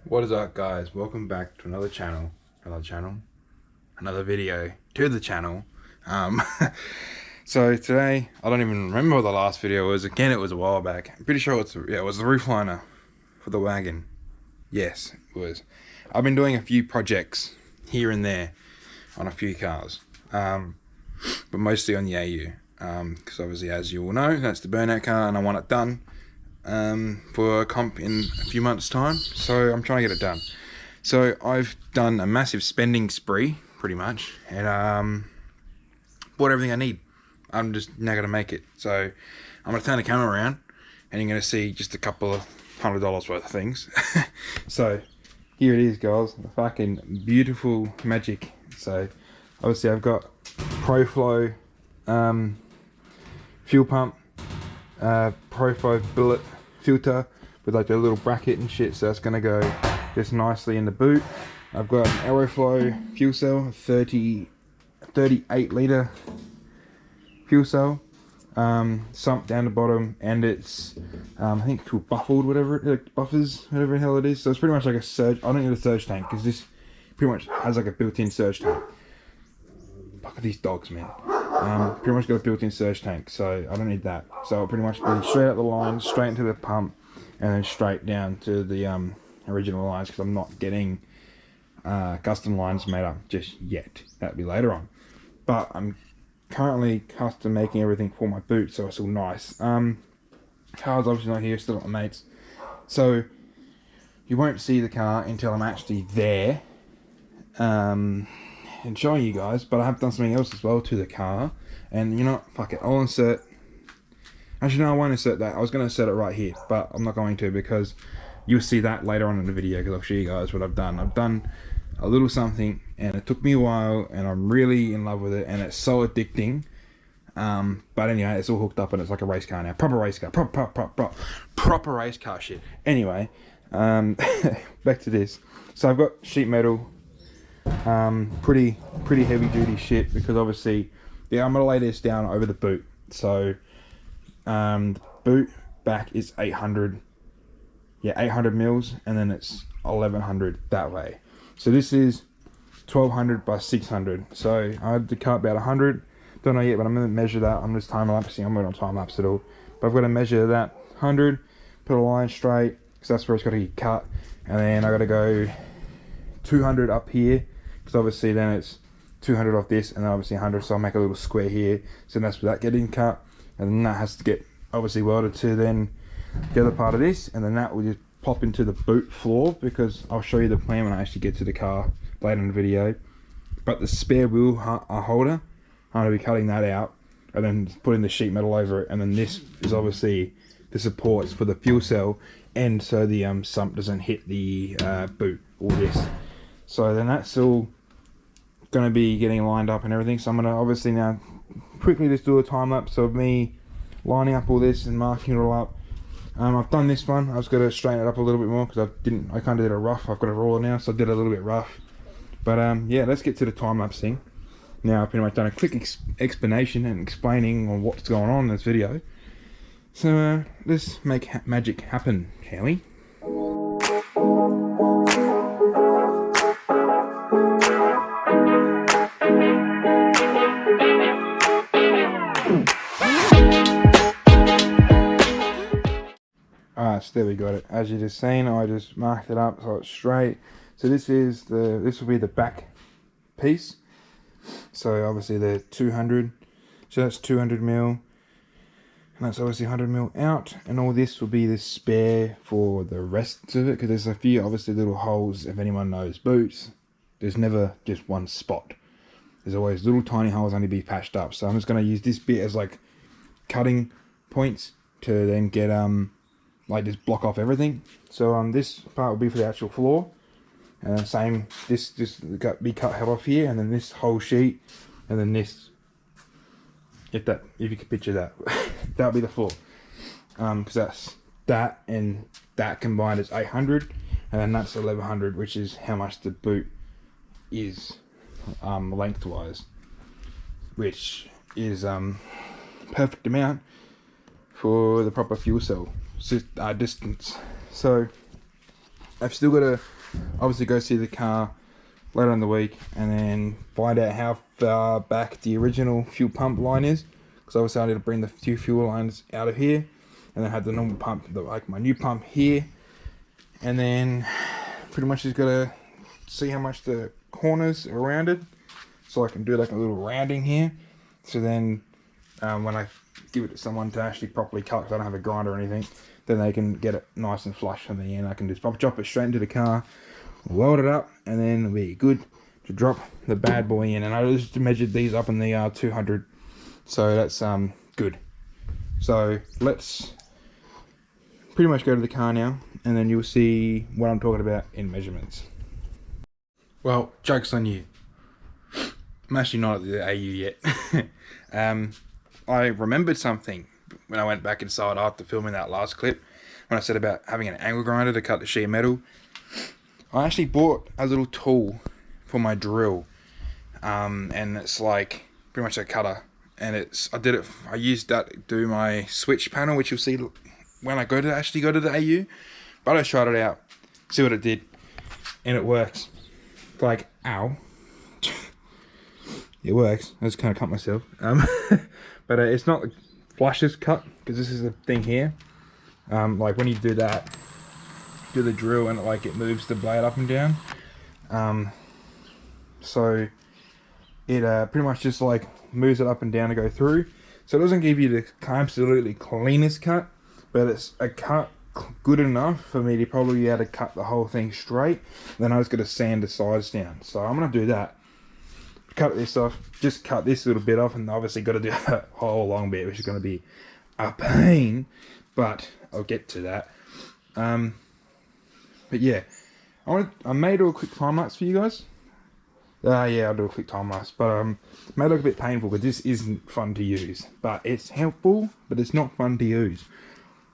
What is up, guys? Welcome back to another video to the channel. So today, I don't even remember what the last video was. Again, it was a while back. I'm pretty sure it was the roof liner for the wagon. Yes, it was. I've been doing a few projects here and there on a few cars, but mostly on the AU. Because obviously, as you all know, that's the Burnout car, and I want it done for a comp in a few months' time. So I'm trying to get it done. So I've done a massive spending spree, pretty much, and bought everything I need. I'm just now gonna make it. So I'm gonna turn the camera around, and you're gonna see just a couple of $100 worth of things. So here it is, guys. The fucking beautiful magic. So obviously I've got ProFlow fuel pump, ProFlow billet filter with like a little bracket and shit, so that's gonna go just nicely in the boot. I've got an Aeroflow fuel cell, 38 litre fuel cell, sump down the bottom, and it's I think it's called buffled, whatever buffers, whatever the hell it is. So it's pretty much like a surge. I don't need a surge tank because this pretty much has like a built-in surge tank. Fuck these dogs, man. Pretty much got a built-in surge tank, so I don't need that. So it'll pretty much be straight out the line, straight into the pump, and then straight down to the original lines, because I'm not getting custom lines made up just yet. That'll be later on. But I'm currently custom making everything for my boot, so it's all nice. Car's obviously not here, still at my mate's. So you won't see the car until I'm actually there. And showing you guys, but I have done something else as well to the car, and you know, fuck it, I'll insert, actually no, I won't insert that. I was going to insert it right here, but I'm not going to, because you'll see that later on in the video, because I'll show you guys what I've done. I've done a little something, and it took me a while, and I'm really in love with it, and it's so addicting. But anyway, it's all hooked up, and it's like a race car now, proper race car, proper race car shit. Anyway, back to this. So I've got sheet metal, pretty heavy duty shit, because obviously, yeah, I'm gonna lay this down over the boot. So the boot back is 800 mils, and then it's 1100 that way. So this is 1200 by 600. So I had to cut about 100. Don't know yet, but I'm gonna measure that. I'm just time lapsing. I'm not on time lapse at all, but I've got to measure that 100, put a line straight, because that's where it's got to get cut, and then I got to go 200 up here, because obviously then it's 200 off this, and then obviously 100, so I'll make a little square here, so that's without getting cut, and then that has to get obviously welded to then the other part of this, and then that will just pop into the boot floor, because I'll show you the plan when I actually get to the car later in the video. But the spare wheel holder, I'm going to be cutting that out, and then putting the sheet metal over it, and then this is obviously the supports for the fuel cell, and so the sump doesn't hit the boot, all this. So then that's all going to be getting lined up and everything. So I'm going to obviously now quickly just do a time lapse of me lining up all this and marking it all up. I've done this one. I've just got to straighten it up a little bit more, because I kind of did a rough. I've got a roller now, so I did a little bit rough. But yeah, let's get to the time lapse thing. Now I've pretty much done a quick explanation and explaining on what's going on in this video. So let's make magic happen, shall we? Alright, so there we got it. As you just seen, I just marked it up so it's straight. So this will be the back piece. So obviously the 200, so that's 200 mil, and that's obviously 100 mil out, and all this will be the spare for the rest of it, because there's a few obviously little holes. If anyone knows boots, there's never just one spot. There's always little tiny holes that need to be patched up. So I'm just going to use this bit as like cutting points to then get like just block off everything. So this part will be for the actual floor, and then same, this just be cut head off here, and then this whole sheet, and then this, if you can picture that, that'll be the floor, because that's that and that combined is 800, and then that's 1100, which is how much the boot is lengthwise, which is perfect amount for the proper fuel cell distance. So I've still got to obviously go see the car later in the week and then find out how far back the original fuel pump line is, because obviously I need to bring the two fuel lines out of here and then have the normal pump, like my new pump here, and then pretty much just gotta see how much the corners are rounded so I can do like a little rounding here, so then when I give it to someone to actually properly cut, because I don't have a grinder or anything, then they can get it nice and flush from the end. I can just drop it straight into the car, weld it up, and then it'll be good to drop the bad boy in. And I just measured these up in the 200, so that's good. So let's pretty much go to the car now, and then you'll see what I'm talking about in measurements. Well, joke's on you, I'm actually not at the AU yet. I remembered something when I went back inside after filming that last clip, when I said about having an angle grinder to cut the sheet metal. I actually bought a little tool for my drill, and it's like pretty much a cutter, and I used that to do my switch panel, which you'll see when I actually go to the AU. But I tried it out, see what it did, and it works. Like, ow. It works. I just kind of cut myself. But it's not the flushes cut, because this is the thing here. Like when you do that, do the drill, and it moves the blade up and down. So it pretty much just like moves it up and down to go through. So it doesn't give you the absolutely cleanest cut, but it's a cut good enough for me to probably be able to cut the whole thing straight. Then I just got to sand the sides down. So I'm gonna do that. Cut this off, just cut this little bit off, and obviously got to do a whole long bit, which is going to be a pain, but I'll get to that. But yeah, I may do a quick time lapse for you guys. Yeah, I'll do a quick time lapse, but it may look a bit painful because this isn't fun to use, but it's helpful, but it's not fun to use,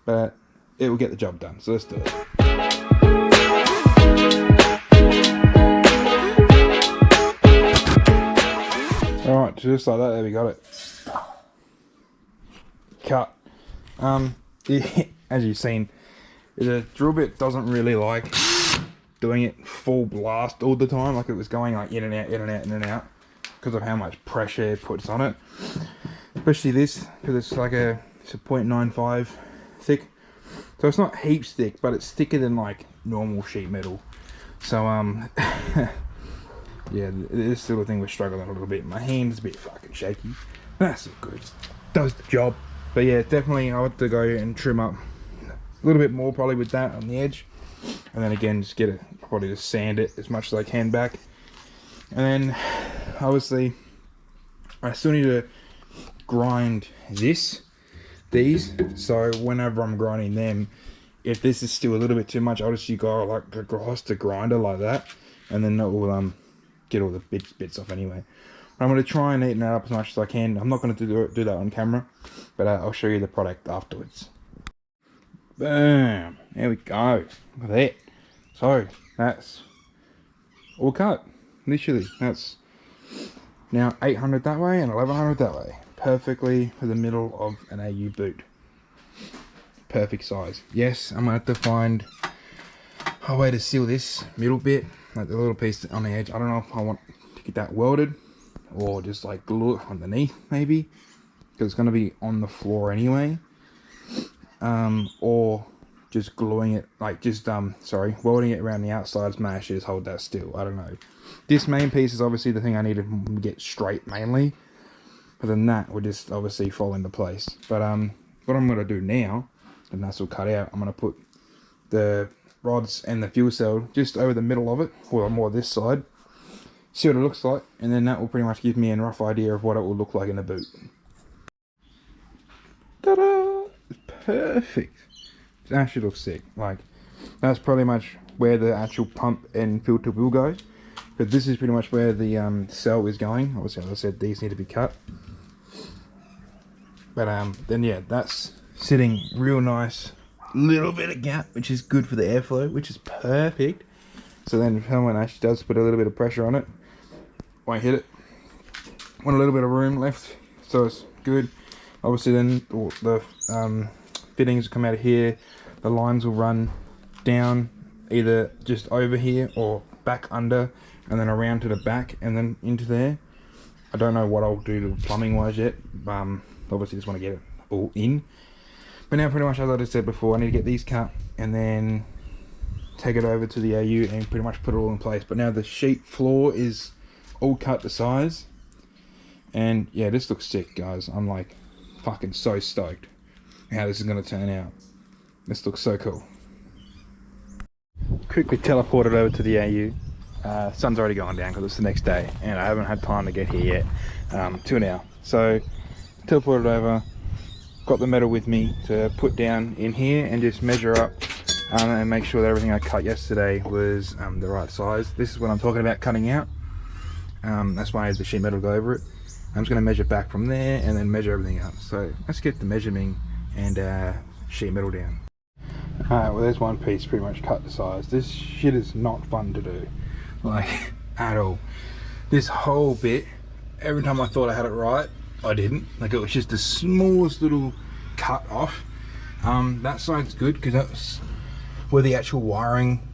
but it will get the job done. So let's do it. Alright, just like that, there we got it. Cut. As you've seen, the drill bit doesn't really like doing it full blast all the time, like it was going like in and out, in and out, in and out, because of how much pressure it puts on it. Especially this, because it's a 0.95 thick. So it's not heaps thick, but it's thicker than like normal sheet metal. So yeah, this sort of thing was struggling a little bit. My hand's a bit fucking shaky. That's all good. Does the job. But yeah, definitely I want to go and trim up a little bit more probably with that on the edge. And then again, just get it, probably just sand it as much as I can back. And then obviously I still need to grind these. So whenever I'm grinding them, if this is still a little bit too much, I'll just go like across the grinder like that. And then that will get all the bits off anyway. I'm going to try and neaten that up as much as I can. I'm not going to do that on camera, but I'll show you the product afterwards. Boom! There we go. Look at that. So that's all cut. Literally, that's now 800 that way and 1100 that way. Perfectly for the middle of an AU boot. Perfect size. Yes, I'm going to have to find a way to seal this middle bit, like the little piece on the edge. I don't know if I want to get that welded or just like glue it underneath maybe, because it's going to be on the floor anyway, or just gluing it, like just welding it around the outside, smash it, just hold that still. I don't know. This main piece is obviously the thing I need to get straight mainly, but then that would just obviously fall into place. But what I'm going to do now, and that's all cut out, I'm going to put the rods and the fuel cell just over the middle of it, or more this side, see what it looks like, and then that will pretty much give me a rough idea of what it will look like in the boot. Ta-da! It's perfect. It actually looks sick. Like, that's pretty much where the actual pump and filter will go, but this is pretty much where the cell is going. Obviously, as I said, these need to be cut, but then yeah, that's sitting real nice. Little bit of gap, which is good for the airflow, which is perfect. So then if someone actually does put a little bit of pressure on it, won't hit it. Want a little bit of room left, so it's good. Obviously then the fittings will come out of here, the lines will run down either just over here or back under and then around to the back and then into there. I don't know what I'll do to plumbing wise yet. Obviously just want to get it all in. But now pretty much, as I just said before, I need to get these cut and then take it over to the AU and pretty much put it all in place. But now the sheet floor is all cut to size. And yeah, this looks sick, guys. I'm like fucking so stoked how this is going to turn out. This looks so cool. Quickly teleported over to the AU. Sun's already gone down because it's the next day and I haven't had time to get here yet till now. So teleported over, got the metal with me to put down in here and just measure up and make sure that everything I cut yesterday was the right size. This is what I'm talking about cutting out. That's why I had the sheet metal go over it. I'm just going to measure back from there and then measure everything up. So let's get the measuring and sheet metal down. Alright, well there's one piece pretty much cut to size. This shit is not fun to do, like at all. This whole bit, every time I thought I had it right, I didn't. Like it was just the smallest little cut off. That side's good because that's where the actual wiring,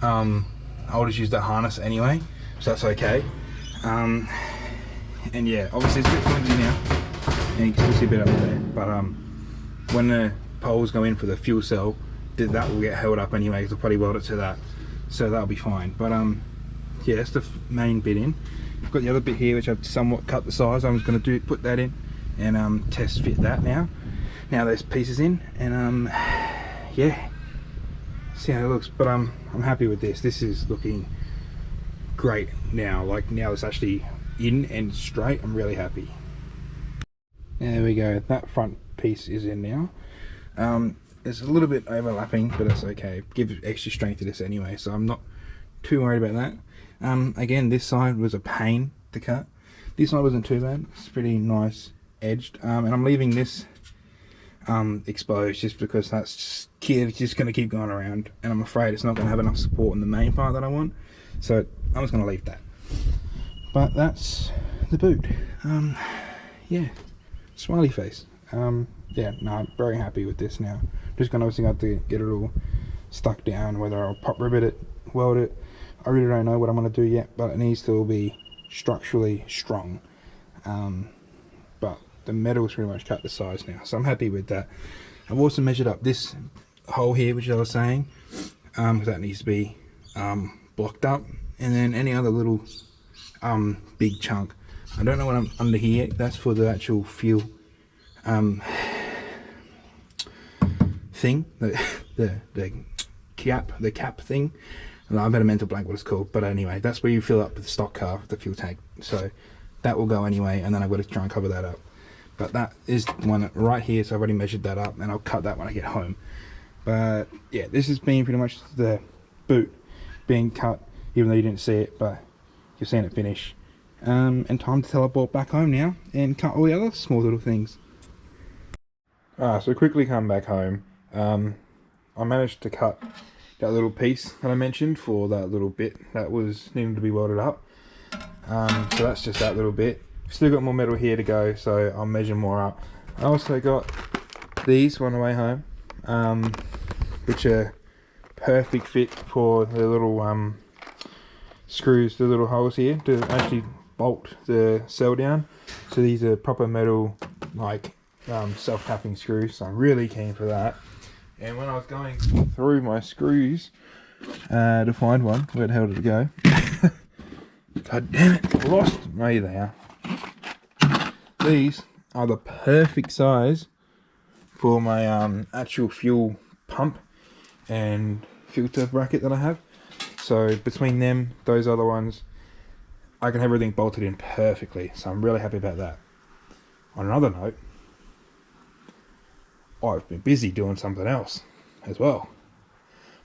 I'll just use that harness anyway, so that's okay. And yeah, obviously it's a bit flimsy now, and you can still see a bit up there, but when the poles go in for the fuel cell, that will get held up anyway because I'll probably weld it to that, so that'll be fine. But yeah, that's the main bit in. I've got the other bit here which I've somewhat cut the size. I'm just going to put that in and test fit that now there's pieces in, and yeah, see how it looks. But I'm happy with this. This is looking great now. Like now it's actually in and straight. I'm really happy. There we go, that front piece is in now. It's a little bit overlapping, but that's okay. Give extra strength to this anyway, so I'm not too worried about that. Again, this side was a pain to cut. This side wasn't too bad. It's pretty nice edged, and I'm leaving this exposed just because that's just going to keep going around, and I'm afraid it's not going to have enough support in the main part that I want, so I'm just going to leave that. But that's the boot. Yeah, smiley face. Yeah, no, I'm very happy with this now. Just gonna obviously have to get it all stuck down, whether I'll pop rivet it, weld it. I really don't know what I'm gonna do yet, but it needs to all be structurally strong. But the metal's pretty much cut to size now, so I'm happy with that. I've also measured up this hole here, which I was saying, because that needs to be blocked up, and then any other little big chunk. I don't know what I'm under here. That's for the actual fuel thing, the cap thing. I've had a mental blank what it's called, but anyway, that's where you fill up the stock car, the fuel tank. So that will go anyway, and then I've got to try and cover that up. But that is one right here, so I've already measured that up, and I'll cut that when I get home. But yeah, this has been pretty much the boot being cut, even though you didn't see it, but you've seen it finish. And time to teleport back home now and cut all the other small little things. So quickly come back home. I managed to cut that little piece that I mentioned for that little bit that was needing to be welded up. So that's just that little bit. Still got more metal here to go, so I'll measure more up. I also got these on the way home, which are perfect fit for the little screws, the little holes here to actually bolt the cell down. So these are proper metal, like self-tapping screws, so I'm really keen for that. And when I was going through my screws to find one, where the hell did it go? God damn it, lost. Oh, here they are. These are the perfect size for my actual fuel pump and filter bracket that I have. So between them, those other ones, I can have everything bolted in perfectly. So I'm really happy about that. On another note, I've been busy doing something else as well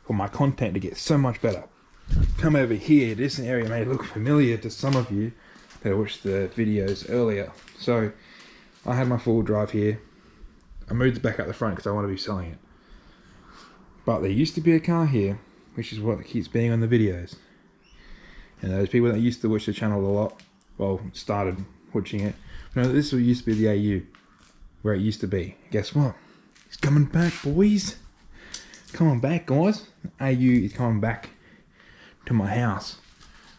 for my content to get so much better. Come over here. This area may look familiar to some of you that watched the videos earlier. So I had my four-wheel drive here. I moved it back up the front because I want to be selling it. But there used to be a car here, which is what keeps being on the videos. And those people that used to watch the channel a lot, well, started watching it. You know, this used to be the AU, where it used to be. Guess what? It's coming back, boys. coming back, guys. AU is coming back to my house,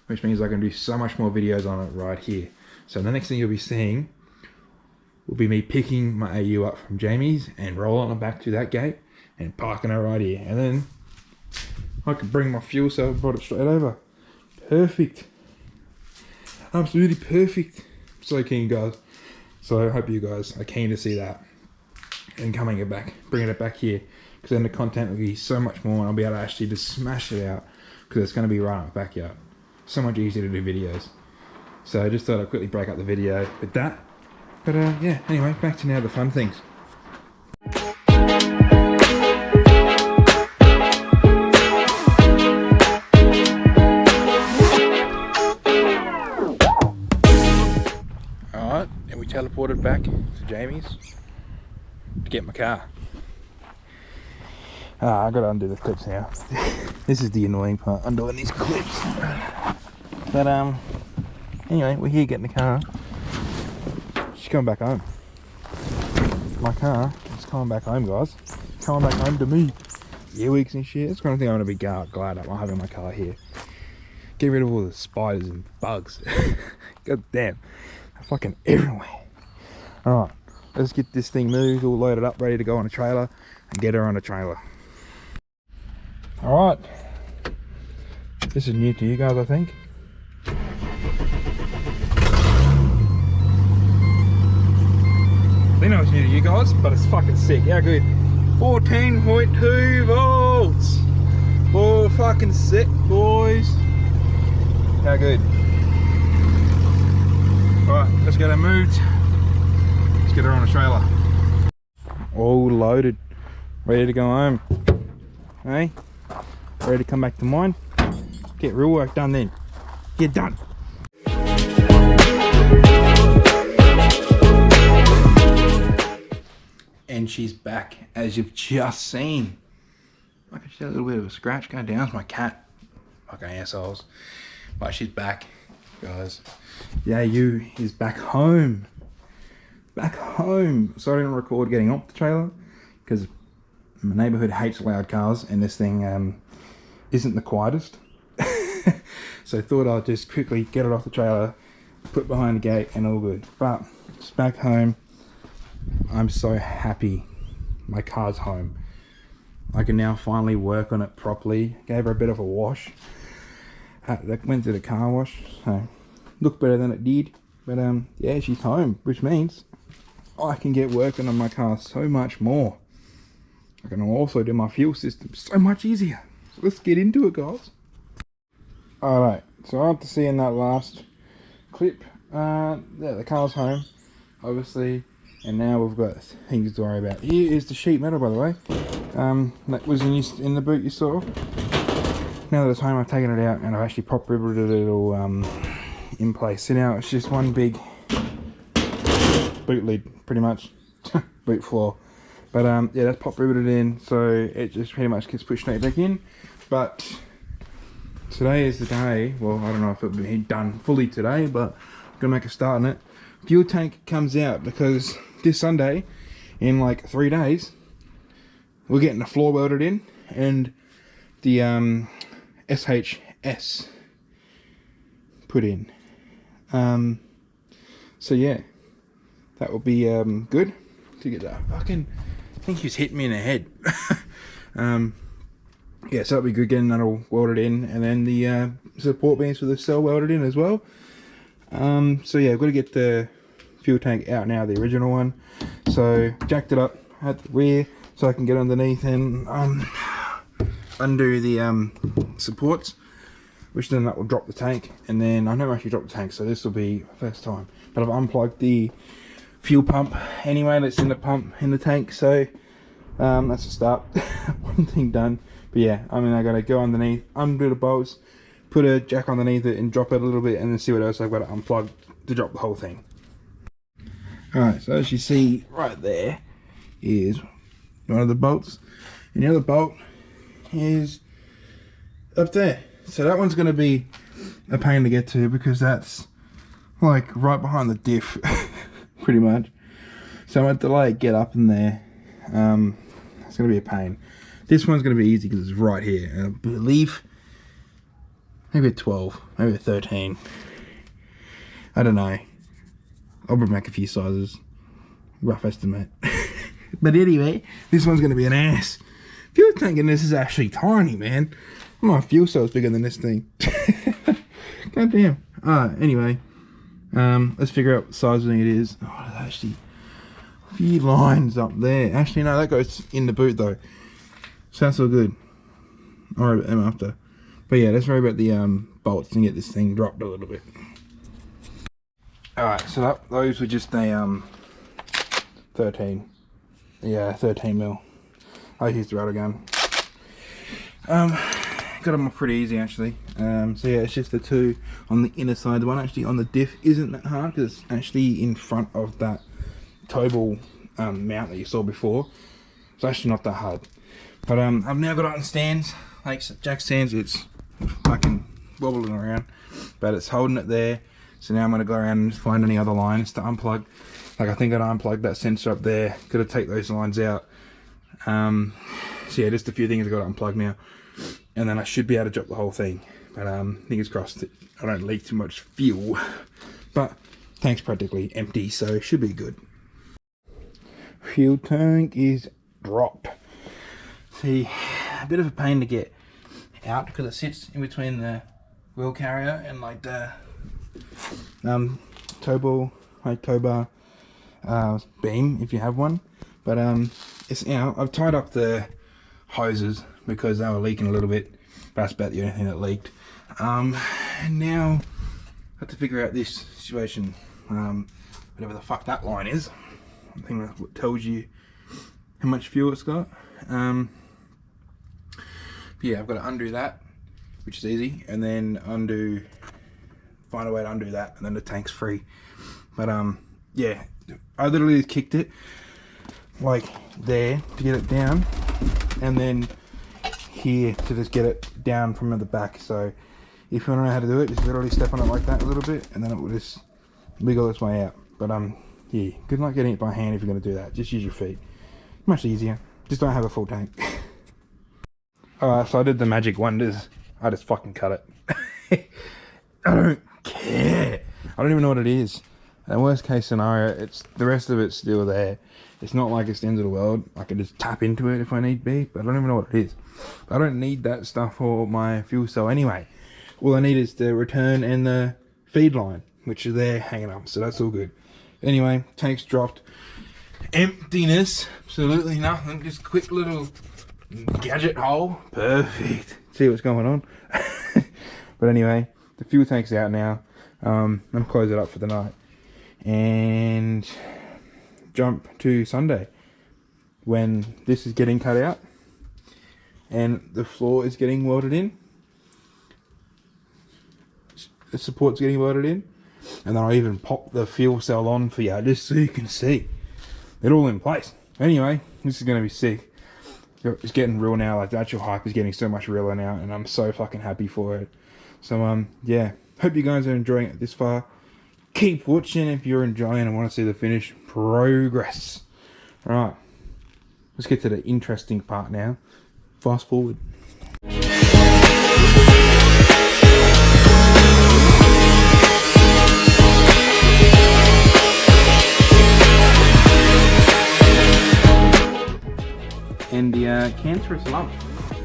which means I can do so much more videos on it right here. So the next thing you'll be seeing will be me picking my AU up from Jamie's and rolling it back to that gate and parking it right here. And then I can bring my fuel cell and brought it straight over. Perfect. Absolutely perfect. So keen, guys. So I hope you guys are keen to see that and bringing it back here, because then the content will be so much more and I'll be able to actually just smash it out, because it's going to be right in my backyard. So much easier to do videos. So I just thought I'd quickly break up the video with that. But yeah, anyway, back to now the fun things. Alright, and we teleported back to Jamie's to get my car. I gotta undo the clips now. This is the annoying part, undoing these clips. But anyway, we're here getting the car. She's coming back home. My car is coming back home, guys. Coming back home to me. Earwigs and shit. That's the kind of thing I'm gonna be glad about having my car here. Get rid of all the spiders and bugs. God damn, they're fucking everywhere. Alright, let's get this thing moved, all loaded up, ready to go on a trailer, and get her on a trailer. Alright, this is new to you guys, I think. I know it's new to you guys, but it's fucking sick. How good? 14.2 volts. Oh, fucking sick, boys. How good? Alright, let's get her moved. Let's get her on a trailer. All loaded, ready to go home. Hey, ready to come back to mine? Get real work done then. Get done. And she's back, as you've just seen. I can see a little bit of a scratch going down. It's my cat. Fucking assholes. But she's back, guys. The AU is back home. Back home. Sorry I didn't record getting off the trailer, because my neighbourhood hates loud cars, and this thing isn't the quietest. So I thought I'd just quickly get it off the trailer, put it behind the gate, and all good. But it's back home. I'm so happy my car's home. I can now finally work on it properly. Gave her a bit of a wash. That went to the car wash, so looked better than it did. But yeah, she's home, which means I can get working on my car so much more. I can also do my fuel system so much easier. So let's get into it, guys. Alright, so after seeing that last clip, yeah, the car's home, obviously. And now we've got things to worry about. Here is the sheet metal, by the way. That was in the boot you saw. Now that it's home, I've taken it out and I've actually pop ribbeted it all in place. So now it's just one big boot lid, pretty much. Boot floor. But yeah, that's pop riveted in, so it just pretty much gets pushed straight back in. But today is the day. Well, I don't know if it'll be done fully today, but I'm gonna make a start on it. Fuel tank comes out because this Sunday, in like 3 days, we're getting the floor welded in and the SHS put in. So yeah, that will be good to get that fucking. I think he's hit me in the head. Yeah, so that'll be good getting that all welded in, and then the support beams for the cell welded in as well. So yeah, I've got to get the fuel tank out now, the original one. So jacked it up at the rear so I can get underneath and undo the supports, which then that will drop the tank. And then I've never actually dropped the tank, so this will be the first time. But I've unplugged the fuel pump anyway that's in the pump in the tank, so that's a start. One thing done. But yeah, I mean, I gotta go underneath, undo the bolts, put a jack underneath it and drop it a little bit, and then see what else I've got to unplug to drop the whole thing. Alright, so as you see right there is one of the bolts, and the other bolt is up there. So that one's going to be a pain to get to because that's like right behind the diff pretty much. So I had to like get up in there. It's going to be a pain. This one's going to be easy because it's right here. And I believe maybe a 12, maybe a 13. I don't know. I'll bring back a few sizes. Rough estimate. But anyway, this one's going to be an ass. Fuel tank in this is actually tiny, man. My fuel cell's bigger than this thing. God damn. Anyway, let's figure out what sizing it is. Oh, there's actually a few lines up there. Actually, no, that goes in the boot though. So that's all good. I'll worry about them after. But yeah, let's worry about the bolts and get this thing dropped a little bit. Alright, so those were just a 13. Yeah, 13 mil. I used the rudder gun. Got them off pretty easy actually. So yeah, it's just the two on the inner side. The one actually on the diff isn't that hard because it's actually in front of that toe ball mount that you saw before. It's actually not that hard. But I've now got it on stands, like jack stands. It's fucking wobbling around, but it's holding it there. So now I'm gonna go around and find any other lines to unplug. Like I think I'd unplug that sensor up there. Gotta take those lines out. So yeah, just a few things I've got to unplug now, and then I should be able to drop the whole thing. But fingers crossed that I don't leak too much fuel. But tank's practically empty, so it should be good. Fuel tank is dropped. See, a bit of a pain to get out because it sits in between the wheel carrier and like the tow ball, like tow bar beam if you have one. But it's, you know, I've tied up the hoses because they were leaking a little bit. That's about the only thing that leaked. And now I have to figure out this situation. Whatever the fuck that line is. I think that's what tells you how much fuel it's got. But yeah, I've got to undo that, which is easy, and then find a way to undo that, and then the tank's free. But yeah, I literally kicked it like there to get it down, and then here to just get it down from the back. So if you want to know how to do it, just literally step on it like that a little bit, and then it will just wiggle its way out. But yeah, good luck getting it by hand if you're going to do that. Just use your feet. Much easier. Just don't have a full tank. Alright, so I did the magic wonders. I just fucking cut it. I don't care. I don't even know what it is. And worst case scenario, it's the rest of it's still there. It's not like it's the end of the world. I can just tap into it if I need be, but I don't even know what it is. I don't need that stuff for my fuel cell anyway. All I need is the return and the feed line, which are there hanging up, so that's all good. Anyway, tank's dropped. Emptiness, absolutely nothing. Just quick little gadget hole. Perfect. See what's going on. But anyway, the fuel tank's out now. I'm gonna close it up for the night and jump to Sunday when this is getting cut out and the floor is getting welded in. The support's getting welded in, and then I'll even pop the fuel cell on for you just so you can see it all in place. Anyway, this is gonna be sick. It's getting real now. Like the actual hype is getting so much realer now, and I'm so fucking happy for it. So yeah, hope you guys are enjoying it this far. Keep watching if you're enjoying and want to see the finished progress. Alright, let's get to the interesting part now. Fast forward. And the cancerous lump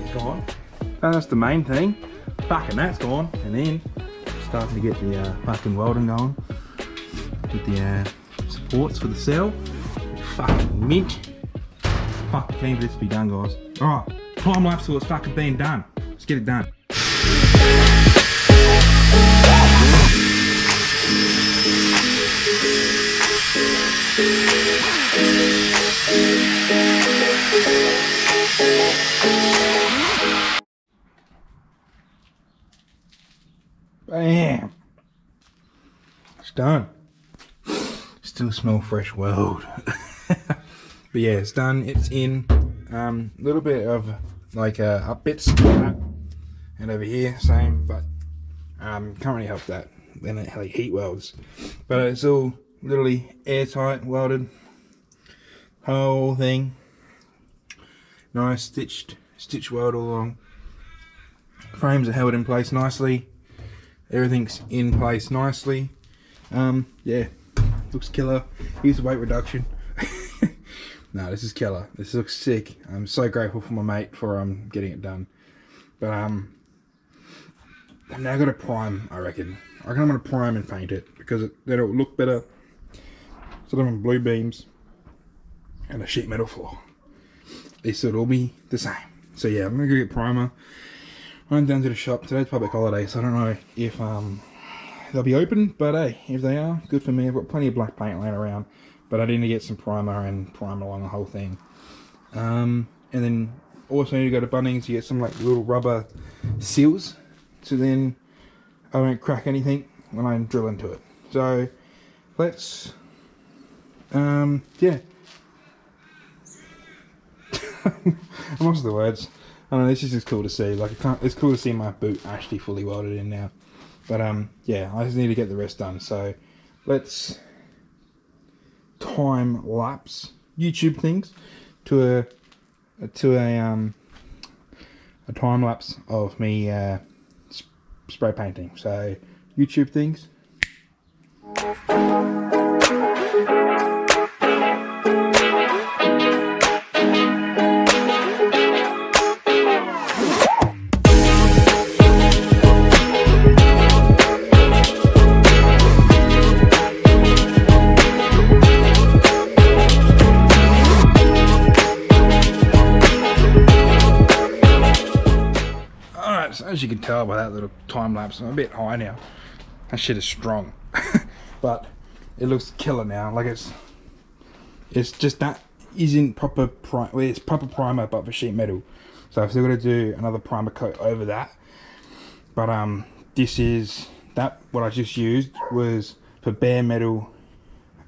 is gone. That's the main thing. Fucking that's gone. And then starting to get the fucking welding going with the supports for the cell. Fucking mint. Fucking keen for this to be done, guys. Alright, time lapse till it's fucking being done. Let's get it done. Bam! It's done. Still smell fresh weld. But yeah, it's done. It's in. A little bit of like up bits like that, and over here same, but can't really help that when it like heat welds. But it's all literally airtight welded, whole thing, nice stitched stitch weld all along. Frames are held in place nicely. Everything's in place nicely. Yeah, looks killer. Here's the weight reduction. No, this is killer. This looks sick. I'm so grateful for my mate for getting it done. But I'm now gonna prime. I reckon I'm gonna prime and paint it because then it'll look better. Sort of on blue beams and a sheet metal floor. This would all be the same. So yeah, I'm gonna go get primer. I'm down to the shop. Today's public holiday, so I don't know if they'll be open, but hey, if they are, good for me. I've got plenty of black paint laying around, but I need to get some primer and prime along the whole thing. And then also need to go to Bunnings to get some like little rubber seals, so then I don't crack anything when I drill into it. So let's, yeah. I'm lost the words. I don't know, this is just cool to see. Like, it's cool to see my boot actually fully welded in now. But yeah, I just need to get the rest done. So let's time lapse YouTube things to a time lapse of me spray painting. So YouTube things. As you can tell by that little time lapse, I'm a bit high now. That shit is strong. But it looks killer now. Like it's just that isn't proper well, it's proper primer but for sheet metal. So I've still got to do another primer coat over that. But this is that what I just used was for bare metal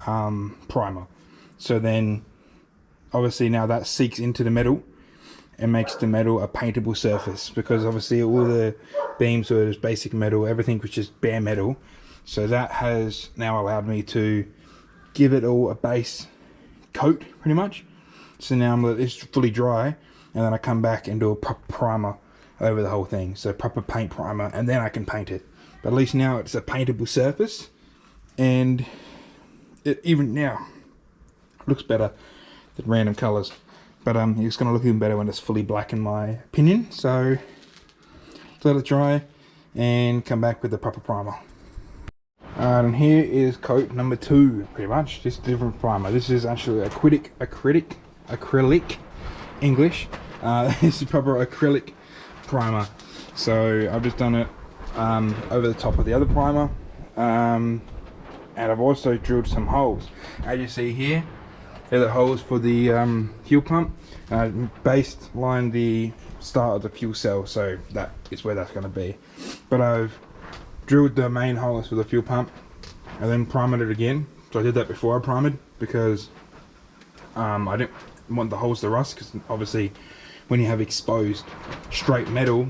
primer. So then obviously now that seeks into the metal and makes the metal a paintable surface, because obviously all the beams were just basic metal, everything was just bare metal. So that has now allowed me to give it all a base coat pretty much. So now I'm let this fully dry, and then I come back and do a proper primer over the whole thing. So proper paint primer, and then I can paint it. But at least now it's a paintable surface, and it even now looks better than random colors. But it's going to look even better when it's fully black in my opinion. So let it dry and come back with the proper primer. Alright, and here is coat number 2, pretty much. Just different primer. This is actually acrylic English. This is proper acrylic primer. So I've just done it over the top of the other primer. And I've also drilled some holes. As you see here, they're the holes for the fuel pump. Baseline the start of the fuel cell, so that is where that's going to be. But I've drilled the main holes for the fuel pump and then primed it again. So I did that before I primed because I didn't want the holes to rust, because obviously when you have exposed straight metal,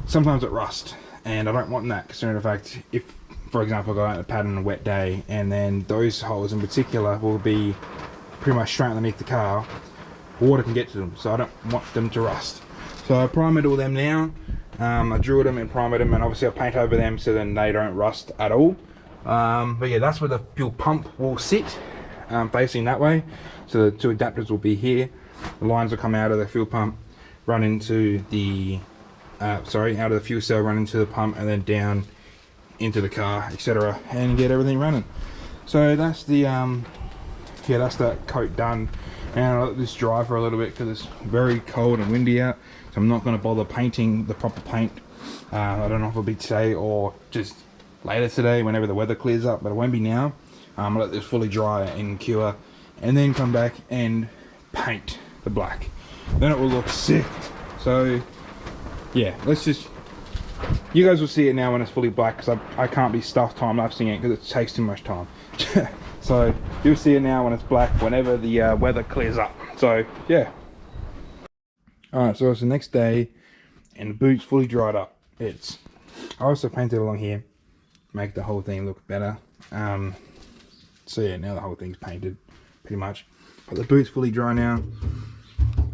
sometimes it rusts, and I don't want that, considering the fact if, for example, I go out in a pad on a wet day and then those holes in particular will be pretty much straight underneath the car, water can get to them, so I don't want them to rust. So I primed all them now. I drilled them and primed them, and obviously I paint over them so then they don't rust at all. But yeah, that's where the fuel pump will sit, facing that way. So the 2 adapters will be here. The lines will come out of the fuel pump, run into the out of the fuel cell, run into the pump, and then down into the car, etc., and get everything running. So that's the yeah, that's that coat done. And I'll let this dry for a little bit because it's very cold and windy out, so I'm not going to bother painting the proper paint. I don't know if it'll be today or just later today whenever the weather clears up, but it won't be now. I'll let this fully dry and cure, and then come back and paint the black. Then it will look sick. So yeah, let's just, you guys will see it now when it's fully black, because I can't be stuffed time lapsing it because it takes too much time. So you'll see it now when it's black, whenever the weather clears up. So yeah. Alright, so it's the next day and the boot's fully dried up. I also painted along here, make the whole thing look better. So yeah, now the whole thing's painted pretty much. But the boot's fully dry now.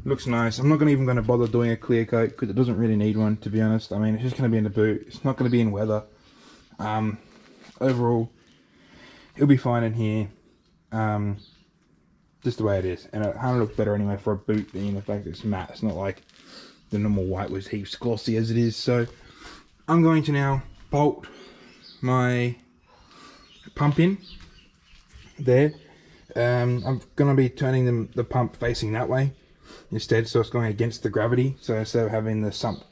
Looks nice. I'm not even going to bother doing a clear coat because it doesn't really need one, to be honest. I mean, it's just going to be in the boot. It's not going to be in weather. Overall, it'll be fine in here. Just the way it is. And it kind of looks better anyway for a boot being the fact it's matte. It's not like the normal white was heaps glossy as it is. So I'm going to now bolt my pump in there. I'm going to be turning the pump facing that way instead, so it's going against the gravity. So instead of having the sump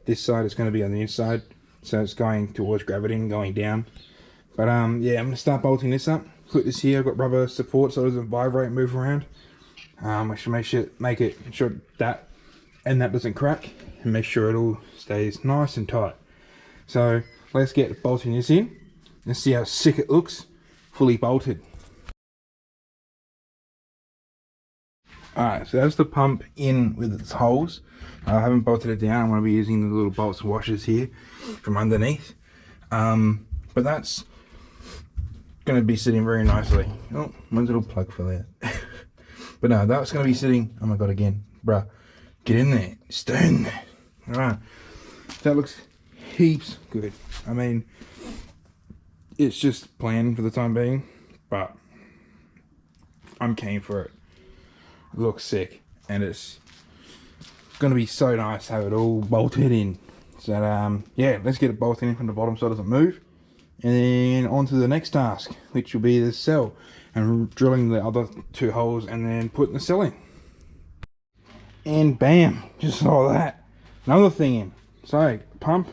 this side, it's going to be on the inside, so it's going towards gravity and going down. But yeah, I'm going to start bolting this up. Put this here. I've got rubber support so it doesn't vibrate and move around. I should make sure that and that doesn't crack, and make sure it all stays nice and tight. So let's get bolting this in and see how sick it looks fully bolted. Alright, so that's the pump in with its holes. I haven't bolted it down. I'm going to be using the little bolts and washers here from underneath. But that's going to be sitting very nicely. Oh, my little plug fell out. But no, that's going to be sitting. Oh my god, again, bruh, get in there, stay in there. Alright, that looks heaps good. I mean, it's just plain for the time being, but I'm keen for it. It looks sick, and it's going to be so nice to have it all bolted in. So yeah, let's get it bolted in from the bottom so it doesn't move, and then on to the next task, which will be the cell and drilling the other two holes and then putting the cell in. And bam, just saw that, another thing in. So pump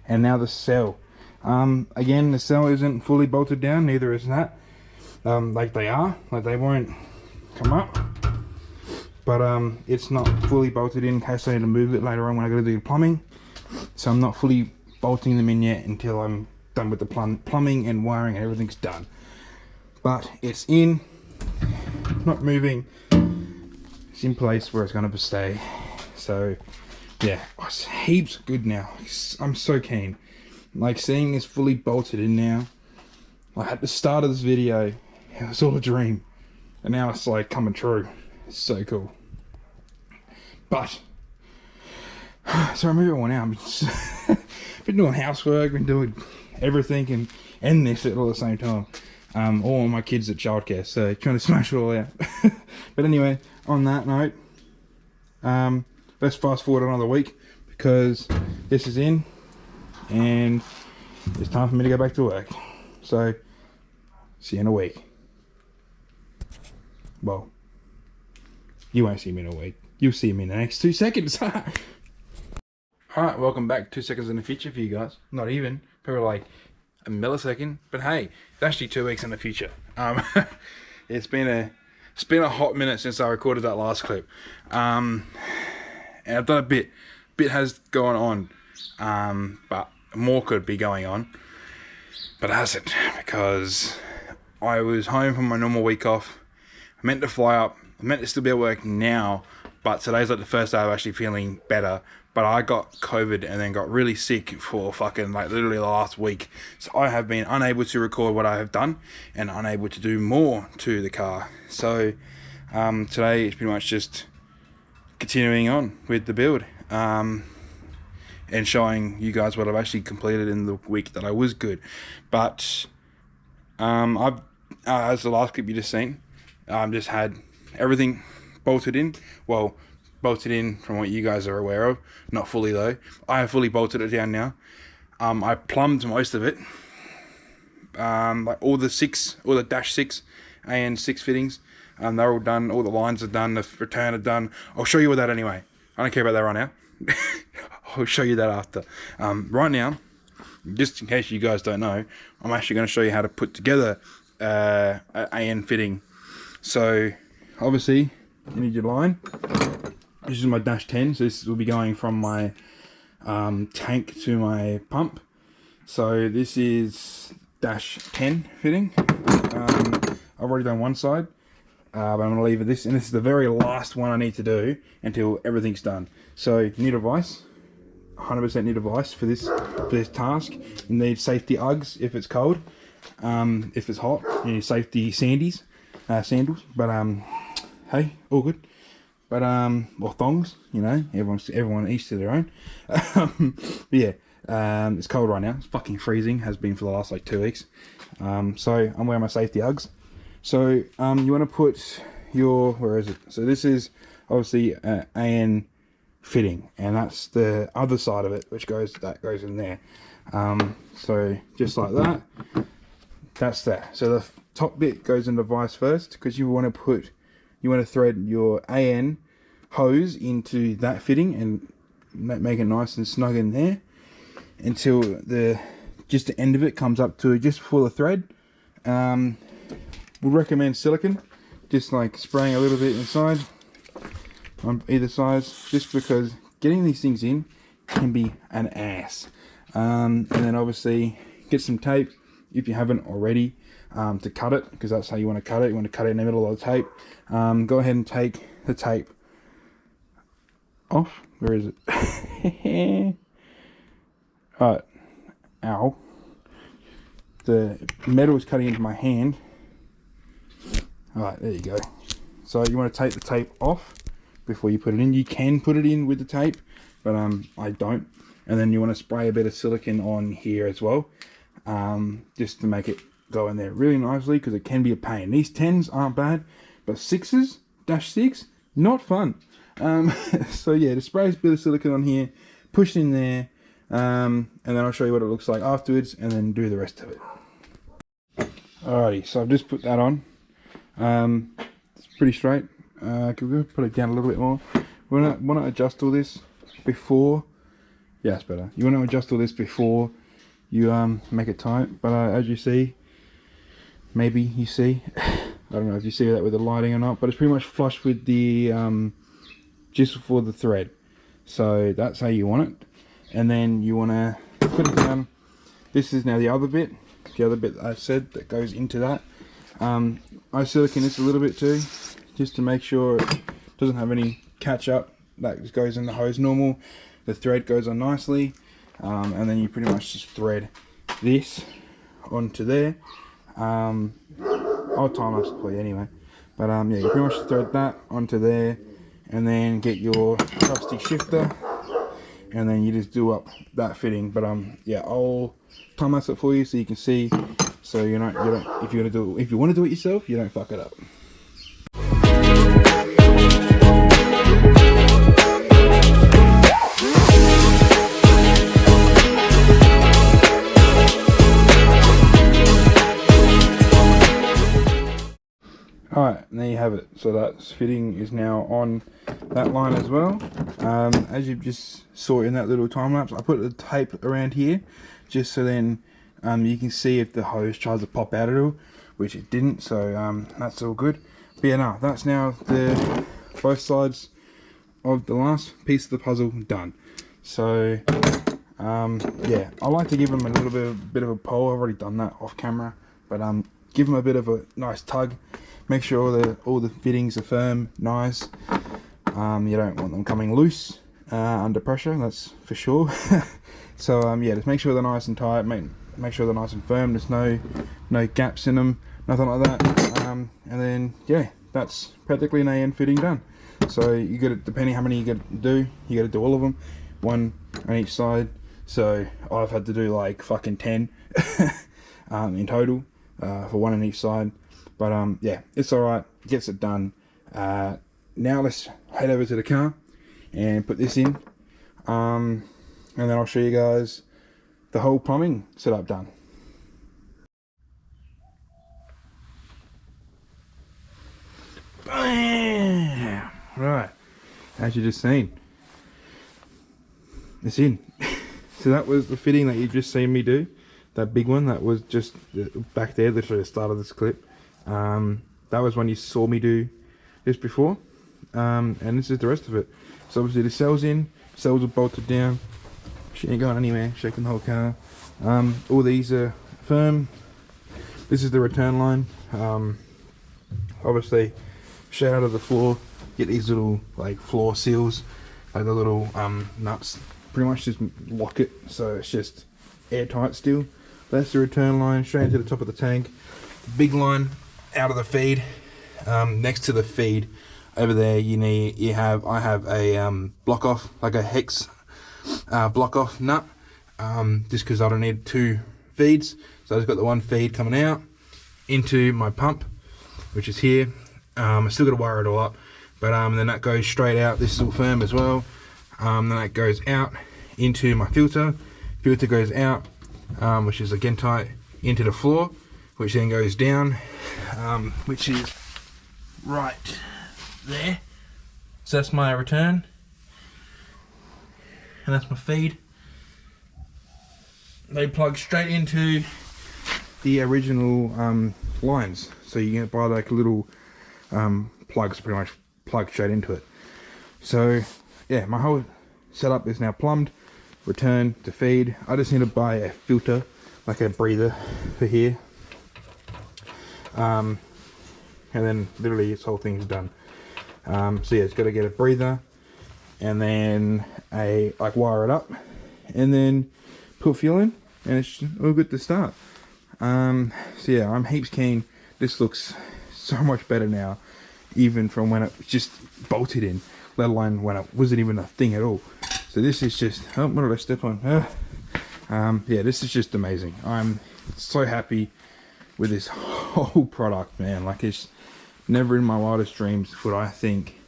and now the cell. Again, the cell isn't fully bolted down, neither is that. Like they won't come up, but it's not fully bolted in case I need to move it later on when I go to do plumbing. So I'm not fully bolting them in yet until I'm done with the plumbing and wiring and everything's done. But it's in, not moving, it's in place where it's going to stay. So yeah, it's heaps good now. I'm so keen. Like, seeing this fully bolted in now, like at the start of this video, it was all a dream, and now it's like coming true. It's so cool. But so I'm moving on now. I've been doing housework, been doing everything, and this at all the same time. All my kids at childcare, so trying to smash it all out. But anyway, on that note, let's fast forward another week because this is in, and it's time for me to go back to work. So see you in a week. Well, you won't see me in a week. You'll see me in the next 2 seconds. Alright, welcome back. 2 seconds in the future for you guys. Not even. Probably like a millisecond. But hey, it's actually 2 weeks in the future. It's been a hot minute since I recorded that last clip. And I've done a bit. Bit has gone on. But more could be going on. But it hasn't, because I was home from my normal week off. I meant to fly up. I meant to still be at work now, but today's like the first day of actually feeling better. But I got COVID and then got really sick for fucking like literally the last week. So I have been unable to record what I have done and unable to do more to the car. So today is pretty much just continuing on with the build and showing you guys what I've actually completed in the week that I was good. But I've as the last clip you just seen, just had everything bolted in. Well, bolted in from what you guys are aware of, not fully though. I have fully bolted it down now. I plumbed most of it, like all the dash 6 and 6 fittings, they're all done. All the lines are done, the return are done. I'll show you all that anyway. I don't care about that right now. I'll show you that after. Right now, just in case you guys don't know, I'm actually going to show you how to put together an AN fitting. So obviously you need your line. This is my dash 10, so this will be going from my tank to my pump. So this is dash 10 fitting. I've already done one side, but I'm going to leave this, and this is the very last one I need to do until everything's done. So you need a vise, 100% need a vise for this task. You need safety Uggs if it's cold. If it's hot, you need safety sandals. But hey, all good. But or thongs, you know, everyone each to their own. But yeah, it's cold right now. It's fucking freezing. Has been for the last like 2 weeks. So I'm wearing my safety Uggs. So you want to put your, where is it? So this is obviously AN fitting, and that's the other side of it, which goes in there. So just like that. That's that. So the top bit goes in the vise first, because you want to thread your AN hose into that fitting and make it nice and snug in there until the end of it comes up to just before the thread. Would recommend silicone, just like spraying a little bit inside on either side, just because getting these things in can be an ass. And then obviously get some tape if you haven't already, to cut it, because that's how you want to cut it. You want to cut it in the middle of the tape. Go ahead and take the tape off. Where is it? Alright. Ow. The metal is cutting into my hand. Alright, there you go. So you want to take the tape off before you put it in. You can put it in with the tape, but I don't. And then you want to spray a bit of silicone on here as well, just to make it go in there really nicely, because it can be a pain. These 10s aren't bad, but 6s, -6, not fun. So yeah, just spray a bit of silicone on here, push it in there, and then I'll show you what it looks like afterwards, and then do the rest of it. Alrighty, so I've just put that on. It's pretty straight. Can we put it down a little bit more? We want to adjust all this before. Yeah, it's better. You want to adjust all this before you make it tight. But as you see, maybe you see, I don't know if you see that with the lighting or not, but it's pretty much flush with the just before the thread. So that's how you want it. And then you want to put it down. This is now the other bit that I said that goes into that. I silicone this a little bit too, just to make sure it doesn't have any catch up. That just goes in the hose normal. The thread goes on nicely, and then you pretty much just thread this onto there. I'll time lapse it for you anyway. But yeah, you pretty much thread that onto there, and then get your trusty shifter, and then you just do up that fitting. But yeah, I'll time lapse it for you so you can see. So you don't if you want to do it yourself, you don't fuck it up. Alright, and there you have it. So that fitting is now on that line as well. As you just saw in that little time lapse, I put the tape around here just so then you can see if the hose tries to pop out at all, which it didn't, so that's all good. But yeah, no, that's now both sides of the last piece of the puzzle done. So yeah, I like to give them a little bit of a pull. I've already done that off camera, but give them a bit of a nice tug. Make sure all the fittings are firm, nice. You don't want them coming loose under pressure, that's for sure. So yeah, just make sure they're nice and tight. Make sure they're nice and firm. There's no gaps in them, nothing like that. And then yeah, that's practically an AN fitting done. So you got to, depending how many you got to do, you got to do all of them, one on each side. So I've had to do like fucking 10 in total for one on each side. But yeah, it's alright, gets it done. Now let's head over to the car and put this in, and then I'll show you guys the whole plumbing setup done. Bam! Right, as you just seen, it's in. So that was the fitting that you just seen me do, that big one that was just back there, literally the start of this clip. That was when you saw me do this before, and this is the rest of it. So obviously the cells are bolted down, she ain't going anywhere, shaking the whole car. All these are firm. This is the return line. Obviously straight out of the floor, get these little like floor seals, like the little nuts, pretty much just lock it so it's just airtight still. That's the return line straight to the top of the tank. The big line out of the feed, next to the feed, over there I have a block off, like a hex block off nut, just because I don't need 2 feeds. So I just got the 1 feed coming out into my pump, which is here. I still got to wire it all up, but then that goes straight out. This is all firm as well. Then that goes out into my filter. Filter goes out, which is again tight, into the floor, which then goes down, which is right there. So that's my return, and that's my feed. They plug straight into the original lines, so you can buy like little plugs, pretty much plug straight into it. So yeah, my whole setup is now plumbed, return to feed. I just need to buy a filter, like a breather for here, and then literally this whole thing's done. So yeah, it's got to get a breather, and then wire it up, and then put fuel in, and it's all good to start. So yeah, I'm heaps keen. This looks so much better now, even from when it was just bolted in, let alone when it wasn't even a thing at all. So this is just, oh, what did I step on? Yeah, this is just amazing. I'm so happy with this whole product, man. Like, it's never in my wildest dreams would I think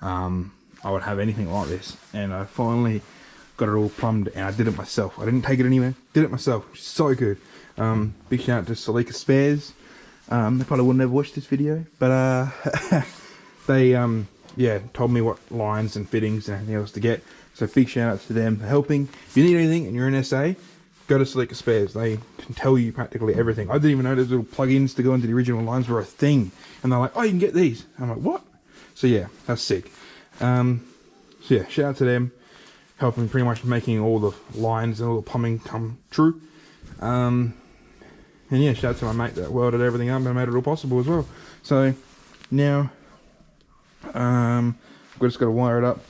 I would have anything like this, and I finally got it all plumbed, and I did it myself. I didn't take it anywhere, did it myself. So good. Big shout out to Salika Spares. They probably will never watch this video, but they yeah, told me what lines and fittings and everything else to get. So big shout out to them for helping. If you need anything and you're in SA, go to Salika Spares. They can tell you practically everything. I didn't even know those little plugins to go into the original lines were a thing, and they're like, oh, you can get these. I'm like, what? So yeah, that's sick. So yeah, shout out to them, helping pretty much making all the lines and all the plumbing come true. And yeah, shout out to my mate that welded everything up and made it all possible as well. So now we've just got to wire it up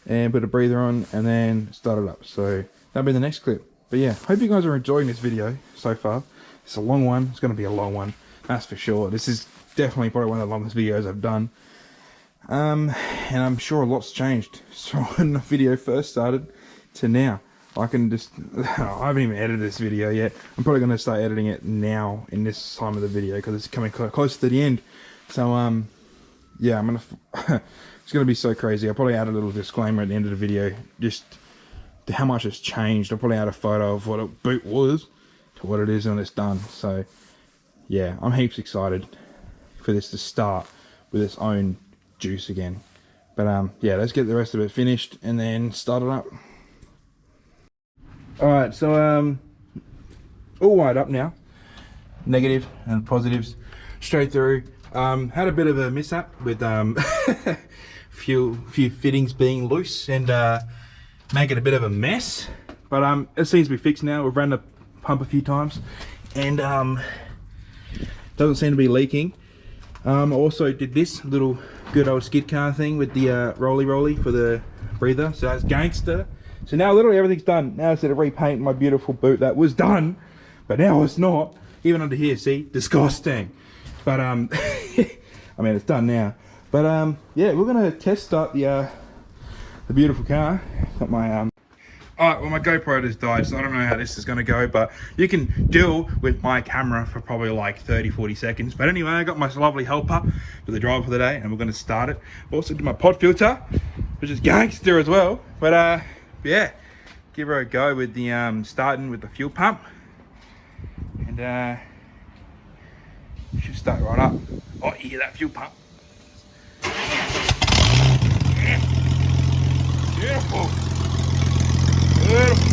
and put a breather on and then start it up. So that'll be the next clip. But yeah, hope you guys are enjoying this video so far. It's a long one. It's going to be a long one, that's for sure. This is definitely probably one of the longest videos I've done. And I'm sure a lot's changed. So when the video first started to now, I can just, I haven't even edited this video yet. I'm probably going to start editing it now in this time of the video because it's coming close to the end. So yeah, I'm going to, it's going to be so crazy. I'll probably add a little disclaimer at the end of the video, just to how much it's changed. I'll probably add a photo of what a boot was to what it is when it's done. So yeah, I'm heaps excited for this to start with its own juice again. But yeah, let's get the rest of it finished and then start it up. Alright, so all wired up now, negative and positives straight through. Had a bit of a mishap with few fittings being loose and making a bit of a mess, but it seems to be fixed now. We've ran the pump a few times and doesn't seem to be leaking. Also did this little good old skid car thing with the rolly for the breather, so that's gangster. So now literally everything's done. Now instead of repainting my beautiful boot that was done, but now it's not. Even under here, see? Disgusting. But I mean, it's done now. But yeah, we're gonna test start the beautiful car. Got my alright, well my GoPro just died, so I don't know how this is gonna go, but you can deal with my camera for probably like 30-40 seconds. But anyway, I got my lovely helper for the driver for the day, and we're gonna start it. Also did my pod filter, which is gangster as well. But yeah, give her a go with the starting with the fuel pump, and should start right up. Oh, you hear that fuel pump? Yeah. Beautiful. Beautiful.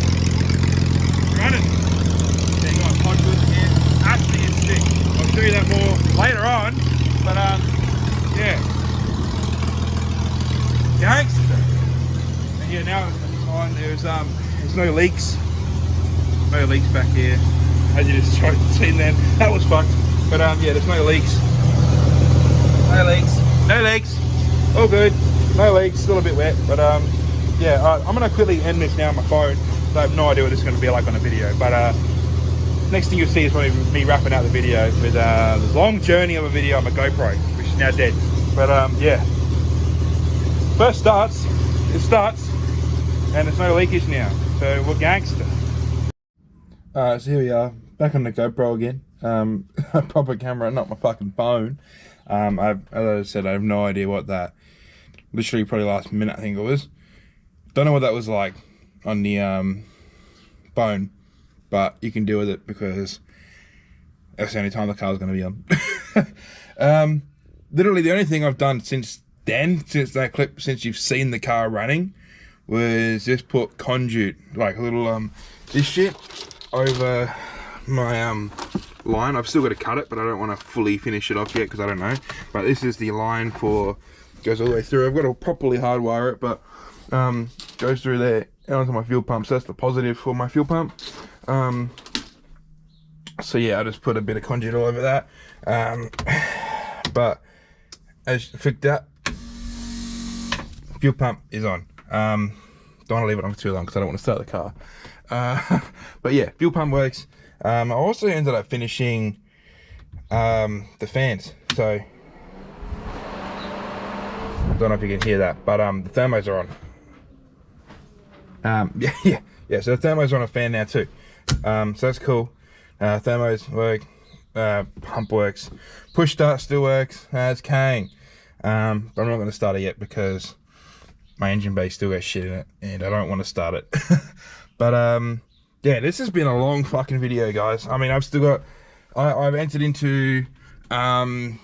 Running. There you go, pod filter here. Actually it's sick. I'll show you that more later on. But yeah. Gangster. And yeah, now it's on. There's no leaks. No leaks back here. As you just tried to see then. That was fucked. But yeah, there's no leaks. No leaks. No leaks. All good. No leaks. Still a bit wet. But yeah, I'm gonna quickly end this now on my phone. So I have no idea what this is gonna be like on a video. But next thing you'll see is probably me wrapping out the video with the long journey of a video on my GoPro, which is now dead. But yeah, First starts, it starts, and there's no leakage now, so we're gangster. Alright, so here we are, back on the GoPro again. A proper camera, not my fucking phone. As I said, I have no idea what that, literally probably last minute I think it was. Don't know what that was like on the phone, but you can deal with it because that's the only time the car's going to be on. Literally the only thing I've done since then, since that clip, since you've seen the car running, was just put conduit, like a little this shit over my line. I've still got to cut it, but I don't want to fully finish it off yet because I don't know. But this is the line for, goes all the way through. I've got to properly hardwire it, but goes through there onto my fuel pump. So that's the positive for my fuel pump. So yeah, I just put a bit of conduit all over that. But as for that, fuel pump is on. Don't want to leave it on for too long because I don't want to start the car. But yeah, fuel pump works. I also ended up finishing the fans. So I don't know if you can hear that, but the thermos are on. Yeah. So the thermos are on a fan now too. So that's cool. Thermos work. Pump works. Push start still works. It's Kang. But I'm not going to start it yet because my engine bay still got shit in it, and I don't want to start it. But yeah, this has been a long fucking video, guys. I mean, I've still got, I've entered into the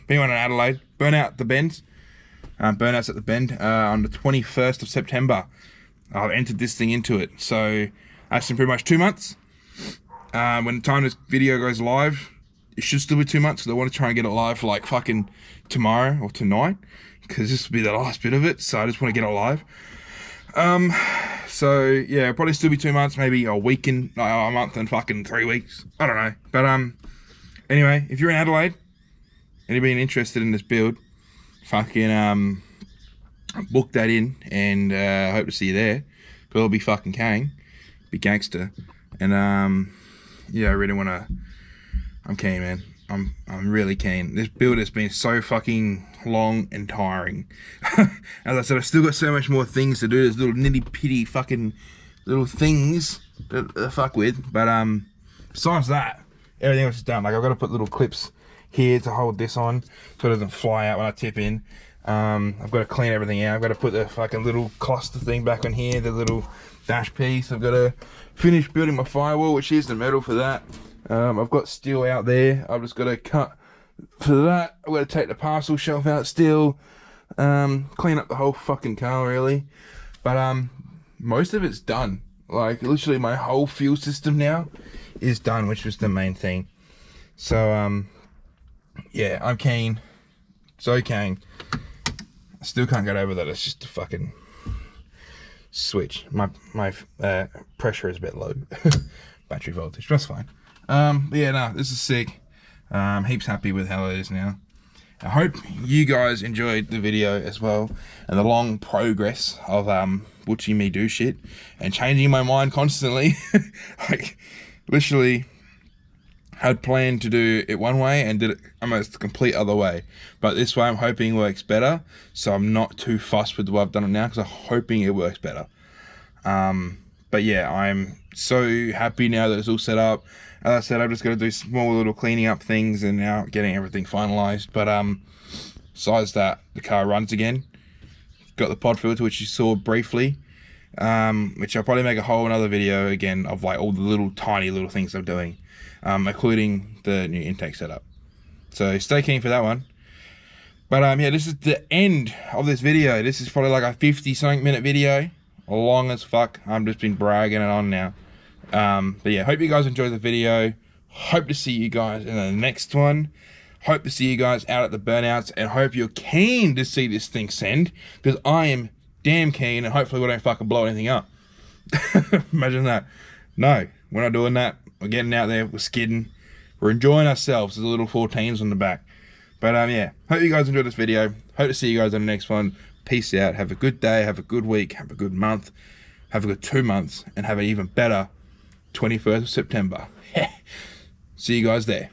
anyone in Adelaide, Burnout the Bend, Burnout's at the Bend on the 21st of September. I've entered this thing into it, so that's in pretty much 2 months. When the time this video goes live, it should still be 2 months, because I want to try and get it live for like fucking tomorrow or tonight, because this will be the last bit of it, so I just want to get it live. So yeah, it'll probably still be 2 months, maybe a week and a month and fucking 3 weeks. I don't know. But anyway, if you're in Adelaide and you're being interested in this build, fucking book that in, and I hope to see you there. Cause it'll be fucking Kang, be gangster, and yeah, I really wanna. I'm keen, man. I'm really keen. This build has been so fucking long and tiring. As I said, I've still got so much more things to do. There's little nitty-pitty fucking little things to fuck with. But besides that, everything else is done. Like, I've got to put little clips here to hold this on so it doesn't fly out when I tip in. I've got to clean everything out. I've got to put the fucking little cluster thing back on here, the little dash piece. I've got to finish building my firewall, which is the metal for that. I've got steel out there. I've just got to cut for that. I've got to take the parcel shelf out still. Clean up the whole fucking car, really. But most of it's done. Like, literally my whole fuel system now is done, which was the main thing. So yeah, I'm keen. So keen. I still can't get over that. It's just a fucking switch. My pressure is a bit low. Battery voltage, that's fine. But yeah, no, this is sick. Heaps happy with how it is now. I hope you guys enjoyed the video as well, and the long progress of watching me do shit and changing my mind constantly. Like, literally had planned to do it one way and did it almost the complete other way, but this way I'm hoping works better, so I'm not too fussed with the way I've done it now, because I'm hoping it works better. But yeah, I'm so happy now that it's all set up. As I said, I've just got to do small little cleaning up things and now getting everything finalized. But besides that, the car runs again. Got the pod filter, which you saw briefly, which I'll probably make a whole another video again of like all the little tiny little things I'm doing, including the new intake setup. So stay keen for that one. But yeah, this is the end of this video. This is probably like a 50-something minute video, long as fuck. I'm just been bragging it on now. But yeah, hope you guys enjoyed the video. Hope to see you guys in the next one. Hope to see you guys out at the burnouts, and hope you're keen to see this thing send, because I am damn keen, and hopefully we don't fucking blow anything up. Imagine that. No, we're not doing that. We're getting out there, we're skidding, we're enjoying ourselves. There's a little 14s on the back. But yeah, hope you guys enjoyed this video. Hope to see you guys on the next one. Peace out. Have a good day, have a good week, have a good month, have a good 2 months, and have an even better 21st of September. See you guys there.